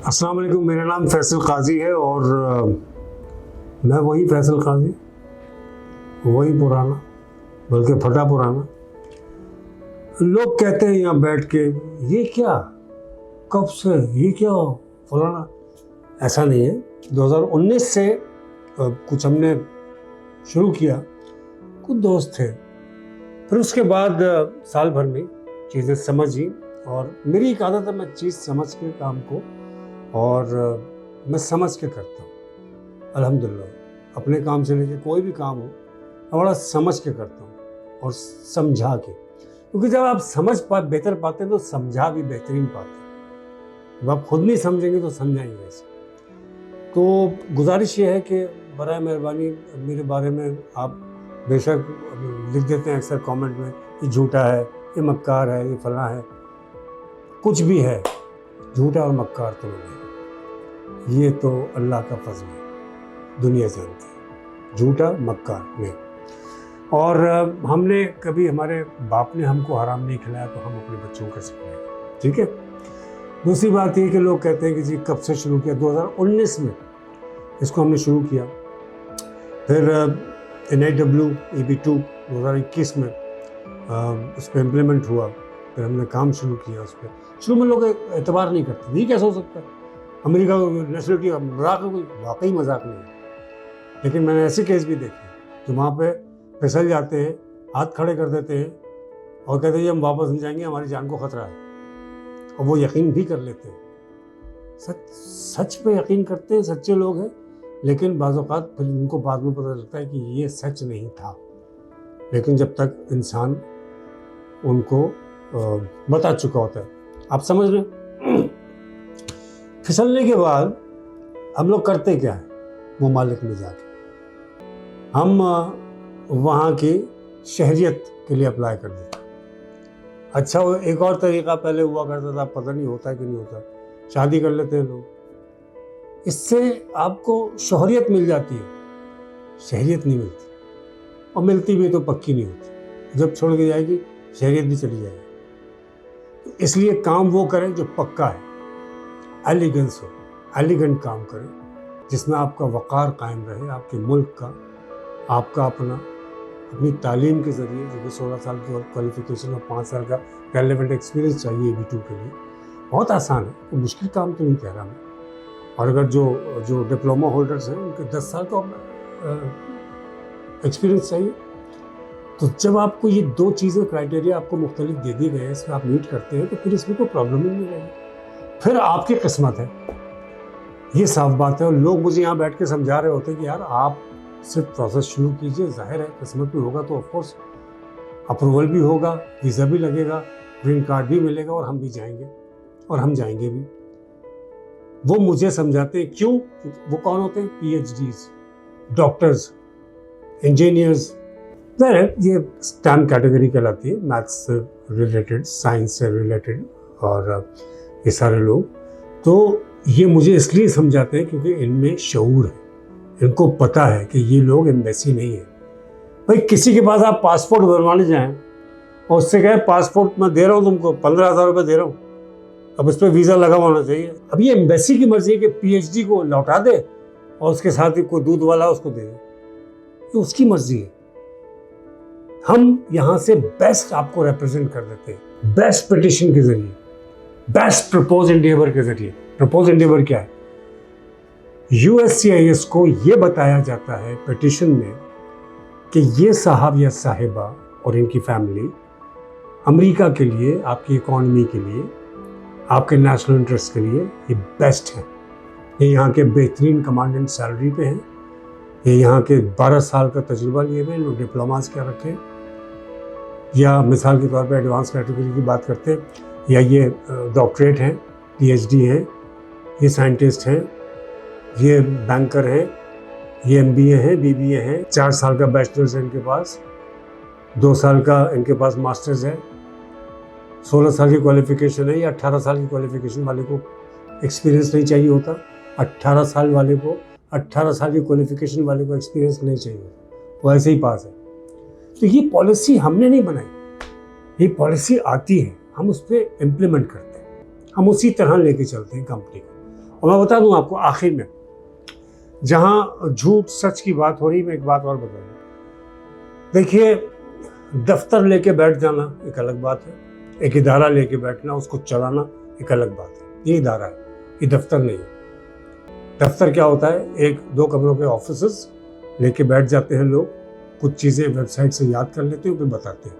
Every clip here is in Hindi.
अस्सलाम वालेकुम। मेरा नाम फैसल काजी है और मैं वही फैसल काजी, वही पुराना, बल्कि फटा पुराना। लोग कहते हैं यहाँ बैठ के, ये क्या, कब से, ये क्या फलाना। ऐसा नहीं है। 2019 से कुछ हमने शुरू किया, कुछ दोस्त थे, फिर उसके बाद साल भर में चीज़ें समझी। और मेरी एक आदत है, मैं चीज़ समझ के काम को, और मैं समझ के करता हूँ। अल्हम्दुलिल्लाह अपने काम से लेके कोई भी काम हो, मैं बड़ा समझ के करता हूँ और समझा के, क्योंकि जब आप समझ बेहतर पाते हैं तो समझा भी बेहतरीन पाते हैं। जब आप खुद नहीं समझेंगे तो समझाएंगे ऐसे। तो गुजारिश ये है कि बराए मेहरबानी मेरे बारे में आप बेशक लिख देते हैं अक्सर कमेंट में, ये झूठा है, ये मक्कार है, ये फला है। कुछ भी है, झूठा और मक्कार तो नहीं, ये तो अल्लाह का फजल है, दुनिया जानती है, झूठा मक्कार नहीं। और हमने कभी, हमारे बाप ने हमको हराम नहीं खिलाया तो हम अपने बच्चों को कैसे खिलाएंगे, ठीक है। दूसरी बात ये कि लोग कहते हैं कि जी कब से शुरू किया, 2019 में इसको हमने शुरू किया। फिर NIW EB2 2021 में उस पर इम्प्लीमेंट हुआ, फिर हमने काम शुरू किया उस पर। शुरू में लोग एतबार नहीं करते, नहीं कैसे हो सकता, अमेरिका को नेशनलिटी मजाक है, कोई वाकई मजाक नहीं है। लेकिन मैंने ऐसे केस भी देखे कि वहाँ पे फिसल जाते हैं, हाथ खड़े कर देते हैं और कहते हैं हम वापस नहीं जाएंगे, हमारी जान को खतरा है, और वो यकीन भी कर लेते हैं। सच पे यकीन करते हैं, सच्चे लोग हैं। लेकिन बाज़ औक़ात फिर उनको बाद में पता लगता है कि ये सच नहीं था। लेकिन जब तक इंसान उनको बता चुका होता है, आप समझ रहे। फिसलने के बाद हम लोग करते क्या है, ममालिक में जाके हम वहाँ की शहरियत के लिए अप्लाई कर देते। अच्छा, वो एक और तरीका पहले हुआ करता था, पता नहीं होता है कि नहीं होता, शादी कर लेते हैं लोग, इससे आपको शोहरियत मिल जाती है, शहरियत नहीं मिलती, और मिलती भी तो पक्की नहीं होती। जब छोड़ के जाएगी शहरियत भी चली जाएगी। तो इसलिए काम वो करें जो पक्का है, एलिगेंस हो, एलिगेंट काम करें जिसमें आपका वक़ार कायम रहे, आपके मुल्क का, आपका अपनी तालीम के ज़रिए, जो कि 16 साल की क्वालिफिकेशन और 5 साल का रेलेवेंट एक्सपीरियंस चाहिए EB2 के लिए। बहुत आसान है, तो मुश्किल काम तो नहीं कह रहा मैं। और अगर जो डिप्लोमा होल्डर्स हैं उनके 10 साल का एक्सपीरियंस चाहिए। तो जब आपको ये दो चीज़ें, क्राइटेरिया आपको मुख्तलिफ दे दिए गए हैं, इसमें आप मीट करते हैं, तो फिर इसमें कोई प्रॉब्लम ही नहीं रहेगी, फिर आपकी किस्मत है, ये साफ बात है। और लोग मुझे यहाँ बैठ के समझा रहे होते हैं कि यार आप सिर्फ प्रोसेस शुरू कीजिए, जाहिर है किस्मत भी होगा तो ऑफकोर्स अप्रूवल भी होगा, वीज़ा भी लगेगा, ग्रीन कार्ड भी मिलेगा, और हम भी जाएंगे, और हम जाएंगे भी। वो मुझे समझाते हैं, क्यों? वो कौन होते हैं? PhDs, doctors, engineers. ये स्टैम कैटेगरी कहलाती है, मैथ्स से रिलेटेड, साइंस से रिलेटेड, और ये सारे लोग। तो ये मुझे इसलिए समझाते हैं क्योंकि इनमें शऊर है, इनको पता है कि ये लोग एम्बेसी नहीं है। भाई किसी के पास आप पासपोर्ट बनवाने जाएं और उससे कहें पासपोर्ट मैं दे रहा हूँ तुमको, 15,000 रुपये दे रहा हूँ, अब इस पर वीज़ा लगा होना चाहिए। अब ये एम्बेसी की मर्जी है कि PhD को लौटा दे और उसके साथ ही कोई दूध वाला उसको दे दे, तो उसकी मर्जी है। हम यहाँ से बेस्ट आपको रिप्रेजेंट कर देते हैं, बेस्ट पिटिशन के जरिए, बेस्ट प्रपोज एंडेवर के जरिए। प्रपोज एंडेवर क्या है? USCIS को ये बताया जाता है पिटिशन में कि ये साहब या साहिबा और इनकी फैमिली अमेरिका के लिए, आपकी इकॉनमी के लिए, आपके नेशनल इंटरेस्ट के लिए ये बेस्ट है। ये यहाँ के बेहतरीन कमांडेंट सैलरी पे हैं, ये यहाँ के 12 साल का तजुर्बा लिए हुए, लोग डिप्लोमास क्या रखें, या मिसाल के तौर पे एडवांस कैटेगरी की बात करते हैं, या ये डॉक्टरेट हैं, PhD हैं, ये साइंटिस्ट हैं, ये बैंकर हैं, ये MBA हैं, BBA हैं, 4 साल का बैचलर्स है इनके पास, 2 साल का इनके पास मास्टर्स है, 16 साल की क्वालिफिकेशन है, या 18 साल की क्वालिफिकेशन वाले को एक्सपीरियंस नहीं चाहिए होता। 18 साल वाले को, 18 साल की क्वालिफिकेशन वाले को एक्सपीरियंस नहीं चाहिए होता, वो ऐसे ही पास है। तो ये पॉलिसी हमने नहीं बनाई, ये पॉलिसी आती है, हम उस पर इम्प्लीमेंट करते हैं, हम उसी तरह लेके चलते हैं कंपनी को। और मैं बता दूं आपको आखिर में, जहां झूठ सच की बात हो रही, मैं एक बात और बता दूं। देखिए, दफ्तर लेके बैठ जाना एक अलग बात है, एक इदारा लेके बैठना, उसको चलाना एक अलग बात है। ये इदारा है, ये दफ्तर नहीं है। दफ्तर क्या होता है, एक दो कमरों के ऑफिस लेके बैठ जाते हैं लोग, कुछ चीज़ें वेबसाइट से याद कर लेते हैं, फिर बताते हैं।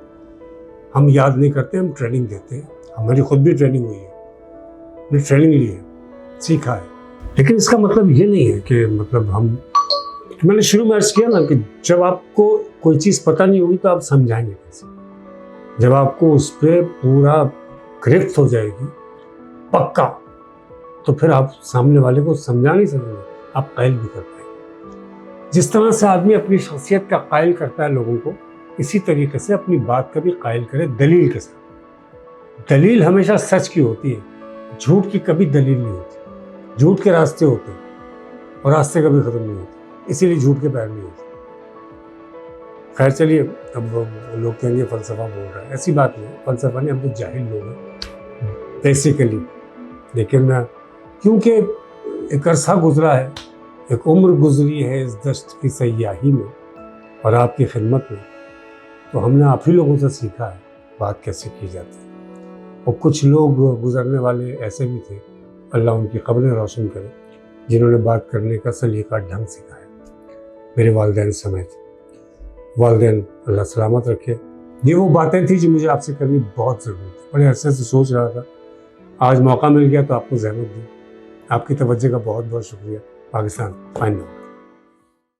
हम याद नहीं करते, हम ट्रेनिंग देते हैं। हमारी खुद भी ट्रेनिंग हुई है, हमने ट्रेनिंग ली है, सीखा है। लेकिन इसका मतलब ये नहीं है कि मतलब हम, मैंने शुरू में अर्ज किया ना कि जब आपको कोई चीज़ पता नहीं होगी तो आप समझाएंगे कैसे। जब आपको उस पर पूरा गिरफ्त हो जाएगी पक्का, तो फिर आप सामने वाले को समझा नहीं सकेंगे, आप कायल भी कर पाएंगे। जिस तरह से आदमी अपनी शख्सियत का कायल करता है लोगों को, इसी तरीके से अपनी बात का भी कायल करे दलील के साथ। दलील हमेशा सच की होती है, झूठ की कभी दलील नहीं होती। झूठ के रास्ते होते हैं और रास्ते कभी ख़त्म नहीं होते, इसीलिए झूठ के पैर नहीं होते। खैर चलिए, अब लोग कहेंगे फ़लसफ़ा बोल रहा है, ऐसी बात नहीं, फ़लसफ़ा नहीं, हम तो जाहिल लोग हैं बेसिकली। लेकिन क्योंकि एक अरसा गुजरा है, एक उम्र गुजरी है इस दश्त की सयाही में और आपकी खिदमत में, तो हमने आप ही लोगों से सीखा है बात कैसे की जाती है। और कुछ लोग गुजरने वाले ऐसे भी थे, अल्लाह उनकी क़ब्रें रोशन करे, जिन्होंने बात करने का सलीका ढंग सिखाया, मेरे वालिदैन समेत। वालिदैन अल्लाह सलामत रखे। ये वो बातें थी जो मुझे आपसे करनी बहुत ज़रूरी थी, बड़े अरसे से सोच रहा था, आज मौका मिल गया तो आपको ज़हमत दी। आपकी तवज्जो का बहुत बहुत शुक्रिया। पाकिस्तान फाइनल।